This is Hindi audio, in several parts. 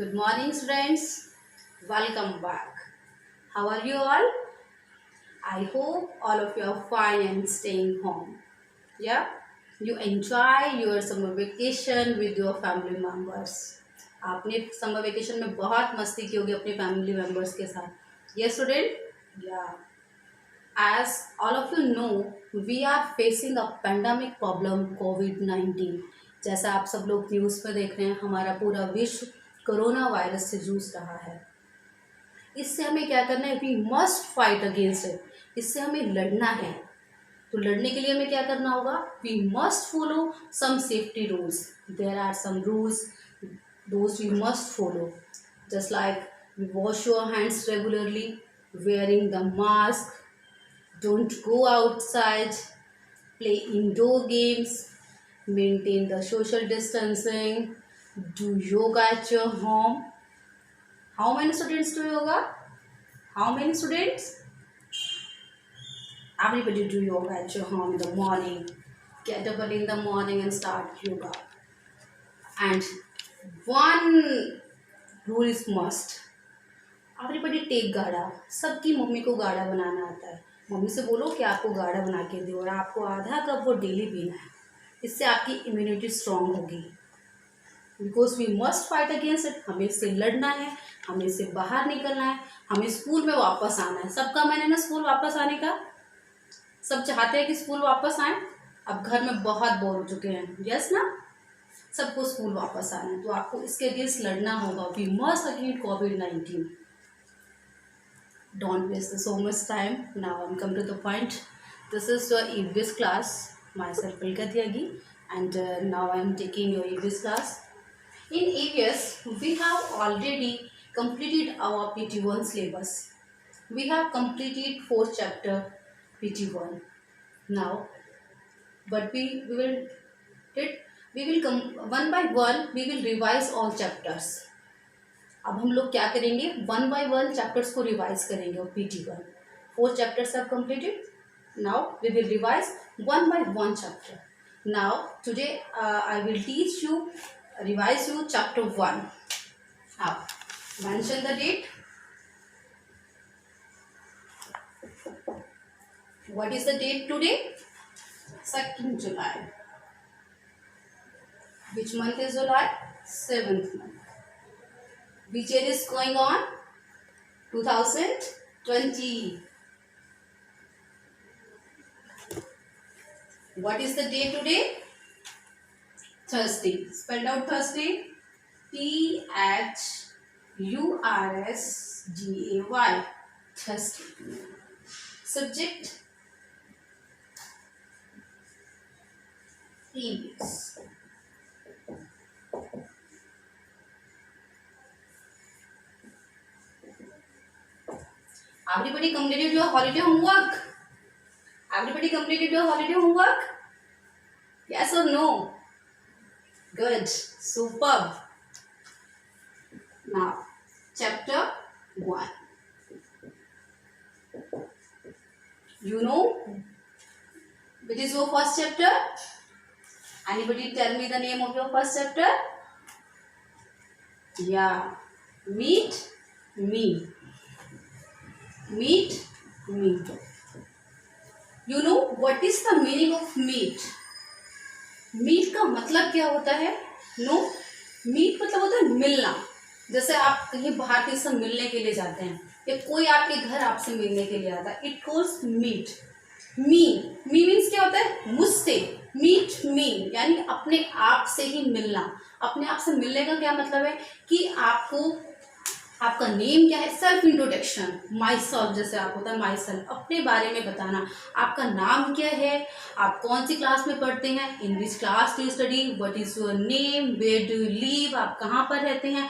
Good morning, students. Welcome back. How are you all? I hope all of you are fine and staying home. Yeah, you enjoy your summer vacation with your family members. आपने समर वेकेशन में बहुत मस्ती की होगी अपने फैमिली मेंबर्स के साथ. Yes, student? Yeah. As all of you know, we are facing a pandemic problem COVID-19. जैसा आप सब लोग न्यूज़ पर देख रहे हैं, हमारा पूरा विश्व कोरोना वायरस से जूझ रहा है. इससे हमें क्या करना है? We must fight against it. इससे हमें लड़ना है. तो लड़ने के लिए हमें क्या करना होगा? We must follow some safety rules. There are some rules those we must follow, just like we wash your hands regularly, wearing the mask, don't go outside, play indoor games, maintain the social distancing, do yoga at your home. How many students do yoga? How many students? Everybody do yoga at your home in the morning. Get up early in the morning and start yoga. And one rule is must. Everybody take गाढ़ा. सबकी मम्मी को गाढ़ा बनाना आता है. मम्मी से बोलो कि आपको गाढ़ा बना के दो और आपको आधा कप वो डेली पीना है. इससे आपकी इम्यूनिटी स्ट्रांग होगी. Because we must fight against it. हमें इससे लड़ना है, हमें इससे बाहर निकलना है, हमें स्कूल में वापस आना है. सबका मैंने ना स्कूल वापस आने का. सब चाहते हैं कि स्कूल वापस आए. अब घर में बहुत बोर हो चुके हैं. यस ना? सबको स्कूल वापस आना है. तो आपको इसके अगेंस्ट लड़ना होगा. We must against COVID-19. Don't waste so much time. Now I'm come to the point. This is your EVS class. Myself Pulka Tyagi, and now I'm taking your EVS class. In EVS, we have already completed our PT1 syllabus. We have completed 4th chapter PT1. Now, but we will did we will come one by one. We will revise all chapters. अब हम लोग क्या करेंगे? वन बाय वन चैप्टर्स को रिवाइज करेंगे. और PT1 4 चैप्टर्स have completed. Now we will revise one by one chapter. Now today I will teach you, revise you chapter 1. अब mention the date. What is the date today? 2nd July. Which month is July? 7th month. Which year is going on? 2020. What is the day today? Thursday. Spelled out Thursday. THURSDAY. Thursday. Subject? EVS. Everybody completed your holiday homework? Everybody completed your holiday homework? Yes or no? Good. Superb. Now, chapter 1. You know which is your first chapter? Anybody tell me the name of your first chapter? Yeah. Meet me. Meet me. You know what is the meaning of meet? Meet का मतलब क्या होता है? No, meet मतलब होता है मिलना. जैसे आप कहीं बाहर किसी से मिलने के लिए जाते हैं या कोई आपके घर आपसे मिलने के लिए आता है. It calls meet. Me means क्या होता है? मुझसे. Meet me यानी अपने आप से ही मिलना. अपने आप से मिलने का क्या मतलब है? कि आपका नेम क्या है? Self introduction. माई सेल्फ जैसे आप होता है माई सेल्फ, अपने बारे में बताना. आपका नाम क्या है? आप कौन सी क्लास में पढ़ते हैं? In which class do you study? What is your name? Where do you live? आप कहाँ पर रहते हैं?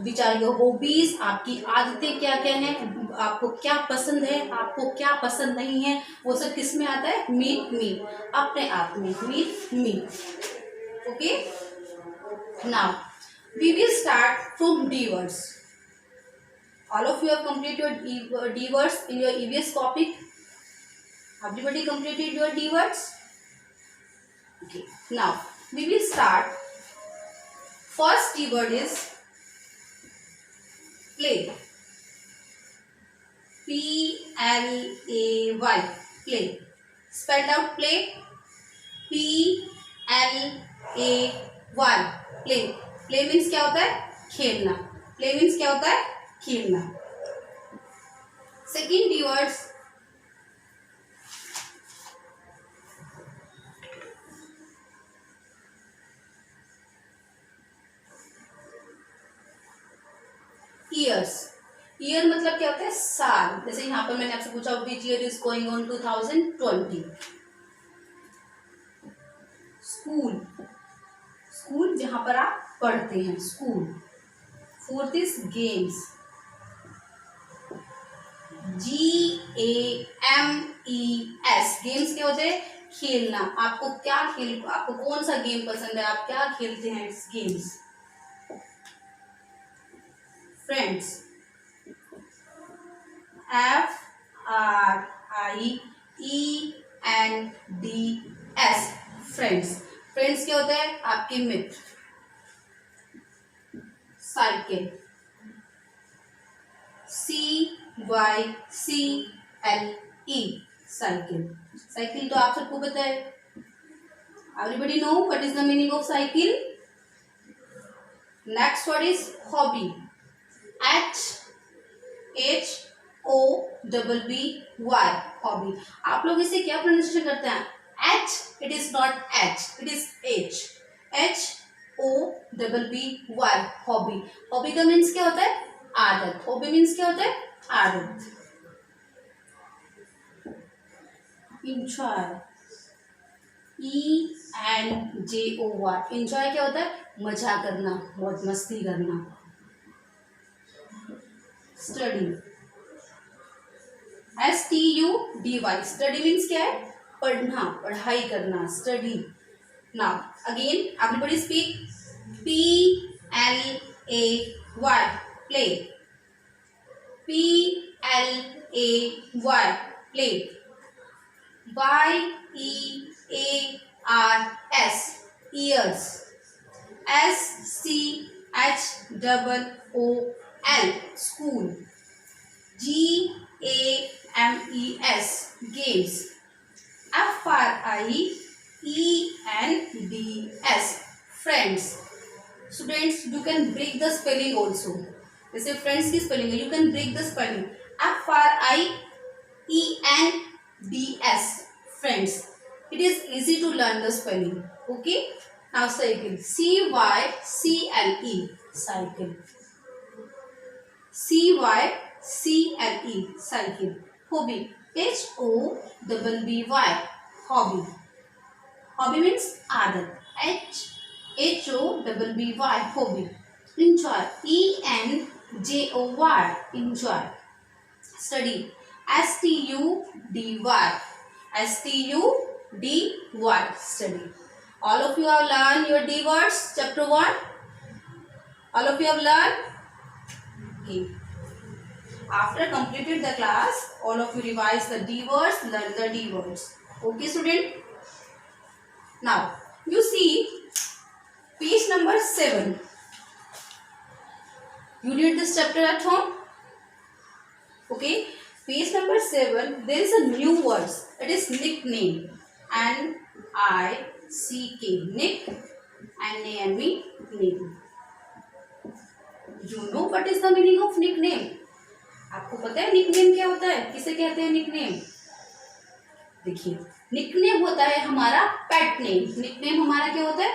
Which are your hobbies? आपकी आदतें क्या क्या हैं? आपको क्या पसंद है, आपको क्या पसंद नहीं है? वो सब किस में आता है? Meet me. अपने आप में. Meet me. Okay. Now we will start from the words. All of you have completed your D words in your EVS topic. Everybody completed your D words? Okay. Now we will start. First D word is play, PLAY, play, spelled out play, PLAY, play. Play means क्या होता है? खेलना। प्ले मीन्स क्या होता है? खेलना। Second D words, years. Year मतलब क्या होता है? साल। जैसे यहाँ पर मैंने आपसे पूछा which year is going on 2020। School, school जहां पर आप पढ़ते हैं, school. Fourth is games, GAMES। Games क्या होते हैं? खेलना। आपको क्या खेल, आपको कौन सा गेम पसंद है, आप क्या खेलते हैं? Games. Friends, FRIENDS, friends. Friends क्या होता है? आपके मित्र। Cycle, CYCLE, cycle. साइकिल तो आप सबको पता है। Everybody know what is the meaning of cycle. Next word is hobby, HOBBY, hobby. आप लोग इसे क्या प्रोनाउंसिएशन करते हैं? H, it is not H, it is HOBBY, hobby. Hobby का मीन्स क्या होता है? आदत। हॉबी मीन्स क्या होता है? आदत। इंजॉय, ENJOY, इंजॉय क्या होता है? मजा करना, मौज मस्ती करना। स्टडी, STUDY, स्टडी मीन्स क्या है? पढ़ना, पढ़ाई करना, study. Now again everybody speak. PLAY, play, PLAY, play. YEARS, ears. SCHOOL, school. GAMES, games. FRIENDS, friends. Students, you can break the spelling also. जैसे friends की spelling है, you can break the spelling. FRIENDS, friends. It is easy to learn the spelling. Okay. Now cycle, CYCLE, cycle. CYCLE, cycle. Hobby, HOBBY, hobby. Hobby means आदत, HOBBY, hobby. Enjoy, ENJOY, enjoy. Study, STUDY, study. All of you have learned your D words, chapter 1. All of you have learned. Okay. After completed the class, all of you revise the D words, learn the D words. Okay, student. Now you see page number 7. You read this chapter at home. Okay. Page number 7. There is a new words. It is nickname. NICK. Nick. NAME. Name. You know what is the meaning of nickname? आपको पता है निकनेम क्या होता है? किसे कहते हैं निकनेम? देखिए, निकनेम होता है हमारा पेट नेम। निकनेम हमारा क्या होता है?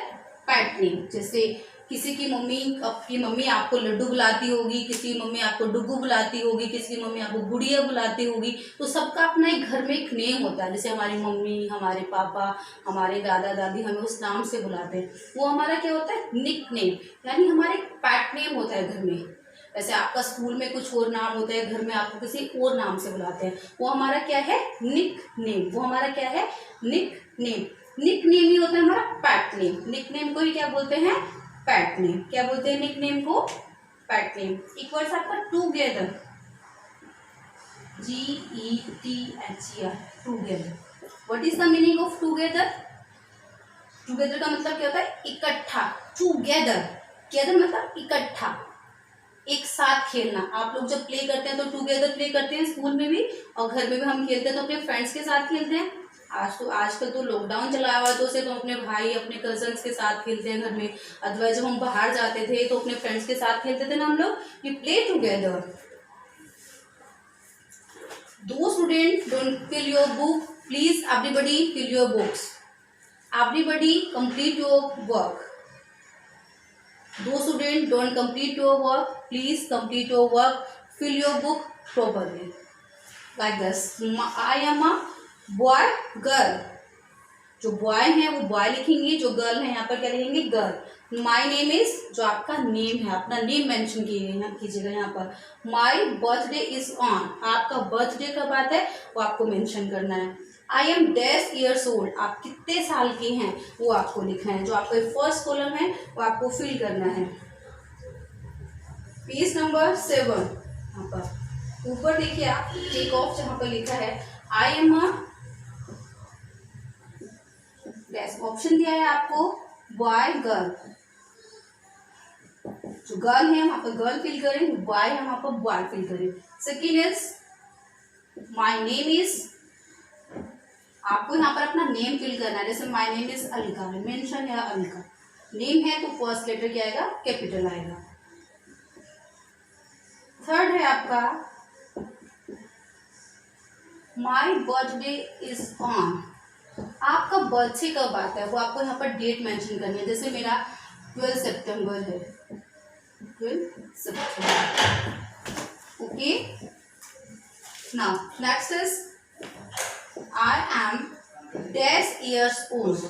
Pet name. जैसे किसी की मम्मी आपको लड्डू बुलाती होगी, किसी की मम्मी आपको डुगू बुलाती होगी, किसी की मम्मी आपको गुड़िया बुलाती होगी। तो सबका अपना एक घर में एक नेम होता है। जैसे हमारी मम्मी, हमारे पापा, हमारे दादा दादी हमें उस नाम से बुलाते हैं, वो हमारा क्या होता है? निकनेम, यानी हमारे पेट नेम होता है घर में। जैसे आपका स्कूल में कुछ और नाम होता है, घर में आपको किसी और नाम से बुलाते हैं, वो हमारा क्या है? निकनेम। वो हमारा क्या है? निकनेम। निकनेम ही होता है हमारा पेट नेम। निकनेम को ही क्या बोलते हैं? Pet name. क्या बोलते हैं निकनेम को? Pet name. एक वर्ड आपका together, GETHER, together. What is the meaning of together? Together का मतलब क्या होता है? इकट्ठा। टूगेदर, गेदर मतलब इकट्ठा। एक साथ खेलना। आप लोग जब प्ले करते हैं तो टुगेदर प्ले करते हैं, स्कूल में भी और घर में भी हम खेलते हैं तो अपने फ्रेंड्स के साथ खेलते हैं। आजकल तो लॉकडाउन चला हुआ है तो सिर्फ हम अपने भाई अपने कजन्स के साथ खेलते हैं घर में। अदरवाइज जब हम बाहर जाते थे तो अपने फ्रेंड्स के साथ खेलते थे ना हम लोग, we play together. Those student don't fill your book, please everybody fill your books, everybody complete your work. Those student don't complete your work, please complete your work, fill your book properly like this. I am a boy girl, जो बॉय है वो बॉय लिखेंगे, जो गर्ल है यहाँ पर क्या लिखेंगे गर्ल। माई नेम इज, जो आपका नेम है अपना नेम मेंशन कीजिएगा यहाँ पर। माई बर्थडे इज ऑन, आपका बर्थडे कब आता है वो आपको मेंशन करना है। आई एम डैश ईयर्स ओल्ड, आप कितने साल के हैं वो आपको लिखना है। जो आपका फर्स्ट कॉलम है वो आपको फिल करना है। पेज नंबर 7 यहाँ पर ऊपर देखिए आप टेक ऑफ जहाँ पर लिखा है आई एम अ डैश, ऑप्शन दिया है आपको बॉय गर्ल। जो गर्ल है वहां पर गर्ल फिल करें, बॉय है वहां पर बॉय फिल करें। Second is my name is, आपको यहाँ पर अपना नेम फिल करना है। जैसे my name is Alka, mention है अलका, नेम है तो फर्स्ट लेटर क्या आएगा कैपिटल आएगा। थर्ड है आपका माई बर्थडे इज ऑन, आपका बर्थडे कब आता है वो आपको यहाँ पर डेट मेंशन करनी है। जैसे मेरा 12 सितंबर है, 12 सितंबर, okay. Now next is I am dash years old,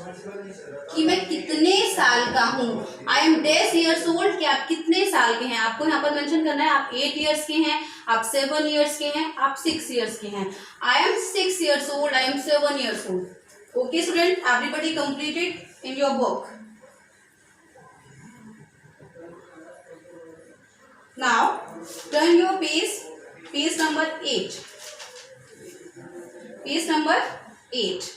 कि मैं कितने साल का हूँ। I am dash years old, कि आप कितने साल के हैं आपको यहाँ पर मेंशन करना है। आप 8 ईयर्स के हैं, आप 7 ईयर्स के हैं, आप 6 ईयर्स के हैं। I am 6 years old, I am 7 years old. Okay student, everybody completed in your book. Now turn your page number 8, page number 8।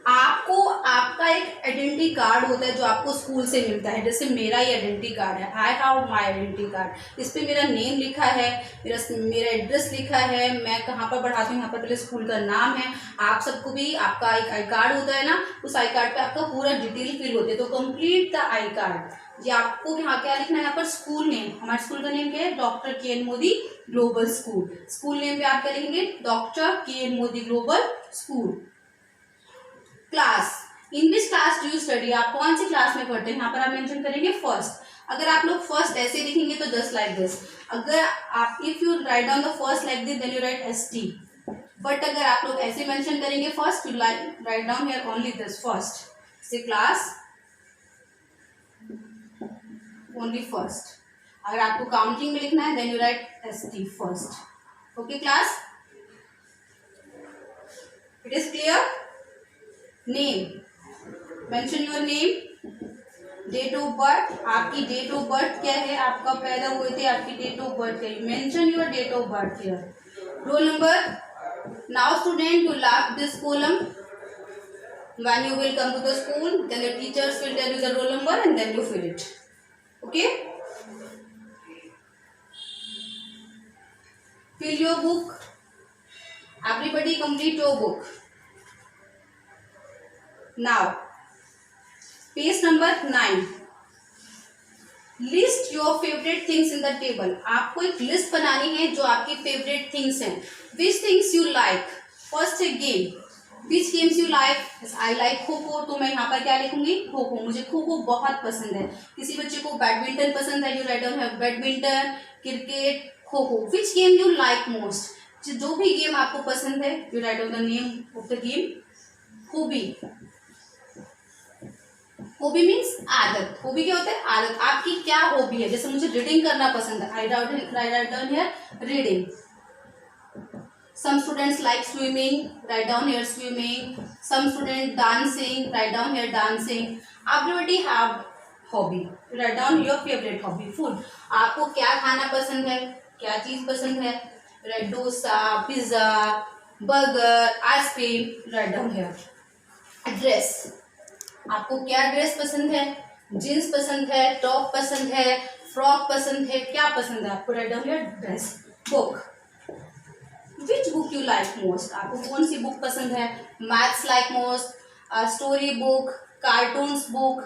आपको आपका एक आइडेंटिटी कार्ड होता है जो आपको स्कूल से मिलता है। जैसे मेरा ये आइडेंटिटी कार्ड है, I have my identity card. इस पे मेरा नेम लिखा है, मेरा एड्रेस लिखा है, मैं कहाँ पर पढ़ाती हूँ यहाँ पर पहले स्कूल का नाम है। आप सबको भी आपका एक आई कार्ड होता है ना, उस आई कार्ड पे आपका पूरा डिटेल फिल होती है। तो कंप्लीट द आई कार्ड। ये आपको यहाँ क्या लिखना है, यहाँ पर स्कूल नेम, हमारे स्कूल का नेम क्या है doctor K N Modi global school. School name पे आप क्या लिखेंगे doctor K N Modi global school. Class, in which class do you study, आप कौन सी क्लास में पढ़ते हैं यहाँ पर आप मेंशन करेंगे फर्स्ट। अगर आप लोग फर्स्ट ऐसे लिखेंगे तो जस्ट लाइक दिस। अगर आप if you write down the first like this then you write ST। But अगर आप लोग ऐसे मेंशन करेंगे first, you write down here only this first, say class only first. अगर आपको काउंटिंग में लिखना है then you write ST first. Okay class, it is clear. Name, mention your name. Date of birth, आपकी डेट ऑफ बर्थ क्या है, आप कब पैदा हुए थे, आपकी डेट ऑफ बर्थ क्या है, mention your date of birth here. Roll number. Now student you lock this column, when you will come to the school then the teachers will tell you the roll number and then you fill it. Okay, fill your book, everybody complete your book. Now page number 9, list your favourite things in the table. आपको एक लिस्ट बनानी है जो आपकी फेवरेट थिंग्स हैं। Which things you like, first है game, which games you like. I like kho kho, तो मैं यहाँ पर क्या लिखूंगी खो खो, मुझे खो खो बहुत पसंद है। किसी बच्चे को बैडमिंटन पसंद है, यू राइट डाउन है badminton, cricket, kho kho. Which game you like most, जो भी गेम आपको पसंद है you write down the name of the game. Hobby, hobby means आदत। हॉबी क्या होता है आदत, आपकी क्या हॉबी है। जैसे मुझे रीडिंग करना पसंद है, I write down here reading. Some students like swimming, write down here swimming. Some student dancing, write down here dancing. Everybody have hobby, write down your favourite hobby. Food, आपको क्या खाना पसंद है, क्या चीज पसंद है, write dosa, pizza, burger, ice cream, write down here. Dress, आपको क्या ड्रेस पसंद है, जीन्स पसंद है, टॉप पसंद है, फ्रॉक पसंद है, क्या पसंद है आपको? Write down your dress. Book, which book you like most, आपको कौन सी बुक पसंद है? Maths like most, story book, cartoons book,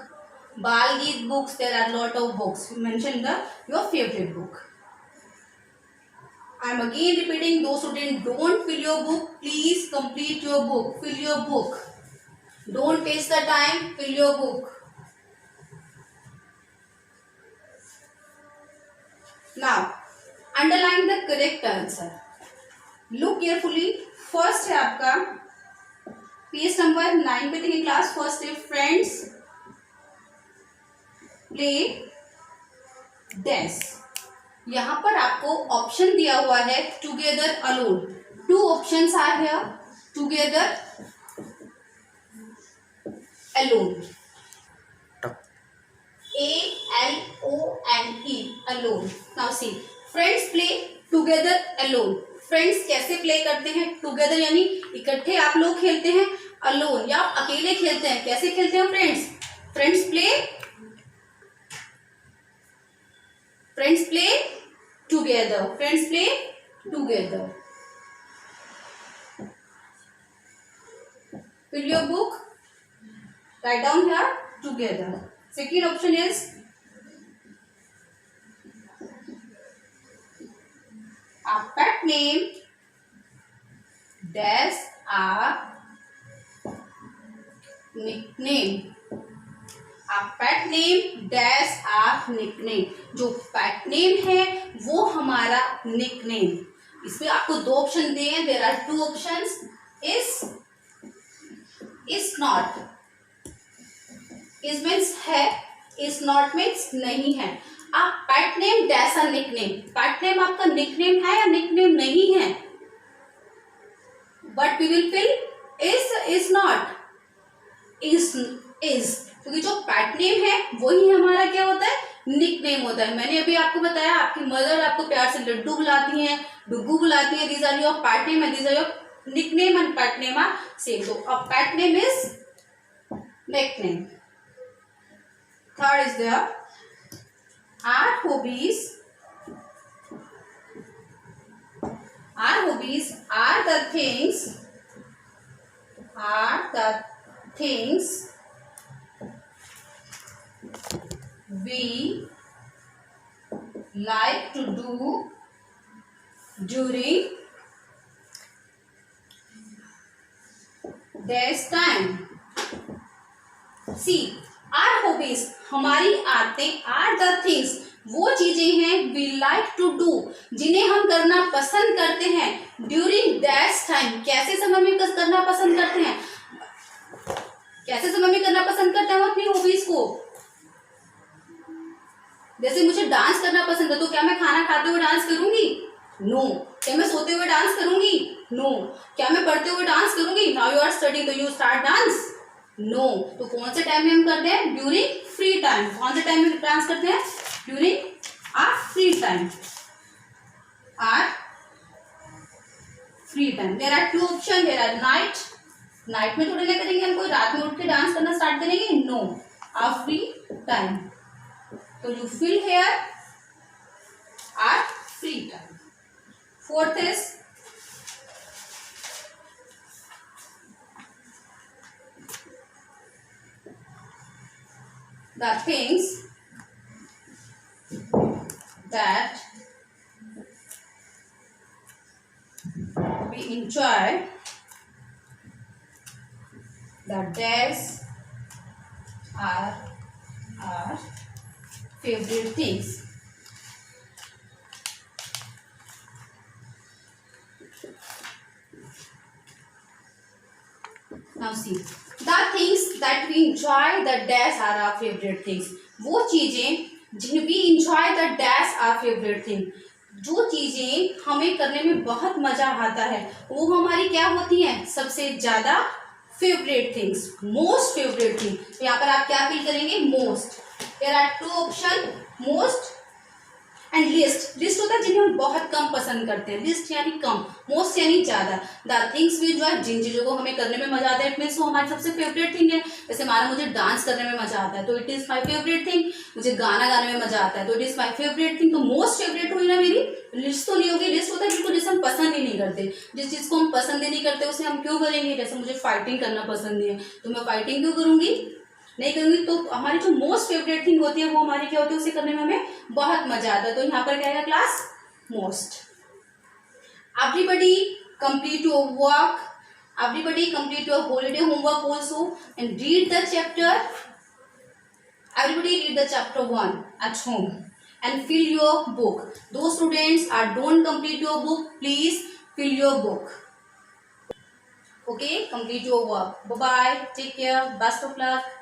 बाल गीत books, there are lot of books, you mention the your favourite book. I am again repeating, those students don't fill your book, please complete your book, fill your book, don't waste the time, fill your book. Now underline the correct answer, look carefully। First है आपका पेज नंबर 9 पे देखिए क्लास फर्स्ट है, फ्रेंड्स प्ले डैश। यहाँ पर आपको ऑप्शन दिया हुआ है together, alone, two options are here, together, alone, ALONE, alone. Now see, friends play together alone. Friends कैसे प्ले करते हैं? टुगेदर यानी इकट्ठे आप लोग खेलते हैं, अलोन या अकेले खेलते हैं, कैसे खेलते हैं friends? Friends play together, friends play together। fill your book, write down here together। second option is a pet name dash a nickname, a pet name dash a nickname, जो pet name है वो हमारा nickname। इसमें आपको दो ऑप्शन दिए हैं, there are two options, is not, is means है, is not means नहीं है। a pet name dash a nickname, pet name आपका nickname है या nickname नहीं है? but we will fill is not, is, क्योंकि जो पैट नेम है वही हमारा क्या होता है? निक नेम होता है। मैंने अभी आपको बताया, आपकी मदर आपको प्यार से लड्डू बुलाती हैं, डुगू बुलाती है, these are your pet name and these are your nick name and pet name are same. तो a pet name is nick name. Third is there are hobbies, are the things we like to do during this time। see, our hobbies, हमारी आदतें, are the things, वो चीजें हैं we like to do, जिन्हें हम करना पसंद करते हैं during that time। कैसे समय में करना पसंद करते हैं? कैसे समय में करना पसंद करते हैं हम अपनी हॉबीज को? जैसे मुझे डांस करना पसंद है, तो क्या मैं खाना खाते हुए डांस करूंगी? नो। क्या मैं सोते हुए डांस करूंगी? नो। क्या मैं पढ़ते हुए डांस करूंगी? नाउ यू आर स्टडीइंग, तो यू स्टार्ट डांस? नो। तो कौन से टाइम में हम करते हैं? During free time. कौन से टाइम में डांस करते हैं? During our free time, our free time. There are two option, there are night में थोड़ी ना करेंगे, हम कोई रात में उठ के डांस करना स्टार्ट करेंगे? No, our free time. तो you fill here our free time। fourth is the things that we enjoy, the days are our favorite things। now see, the things that we enjoy, the dash are our favorite things। वो चीजें जिन्हें we enjoy, the dash are favorite thing, जो चीजें हमें करने में बहुत मजा आता है वो हमारी क्या होती हैं? सबसे ज्यादा favourite things, most favourite thing. तो यहाँ पर आप क्या फील करेंगे? Most. There are two options, most and list, list होता है जिन्हें हम बहुत कम पसंद करते हैं, लिस्ट यानी कम, मोस्ट यानी ज्यादा। द थिंग्स वी एंजॉय, जिन चीजों को हमें करने में मजा आता है, इट मीन्स वो हमारी सबसे फेवरेट थिंग है। जैसे माना मुझे डांस करने में मजा आता है तो it is my favourite thing, मुझे गाना गाने में मजा आता है तो it is my favourite thing. तो मोस्ट फेवरेट हुई ना मेरी, लिस्ट तो नहीं होगी। लिस्ट होता है बिल्कुल जिसे हम पसंद ही नहीं करते, जिस चीज को हम पसंद ही नहीं करते उसे हम क्यों करेंगे। जैसे मुझे फाइटिंग करना पसंद नहीं है तो मैं फाइटिंग क्यों करूंगी, नहीं करूंगी। तो हमारी जो मोस्ट फेवरेट थिंग होती है वो हमारी क्या होती है, उसे करने में हमें बहुत मजा आता है। तो यहाँ पर क्या है class, most. Everybody complete your work, everybody complete your holiday homework also and read the chapter, everybody read the chapter 1 at home and fill your book. Those students are don't complete your book, please fill your book. Okay, complete your work. Bye bye, take care, best of luck.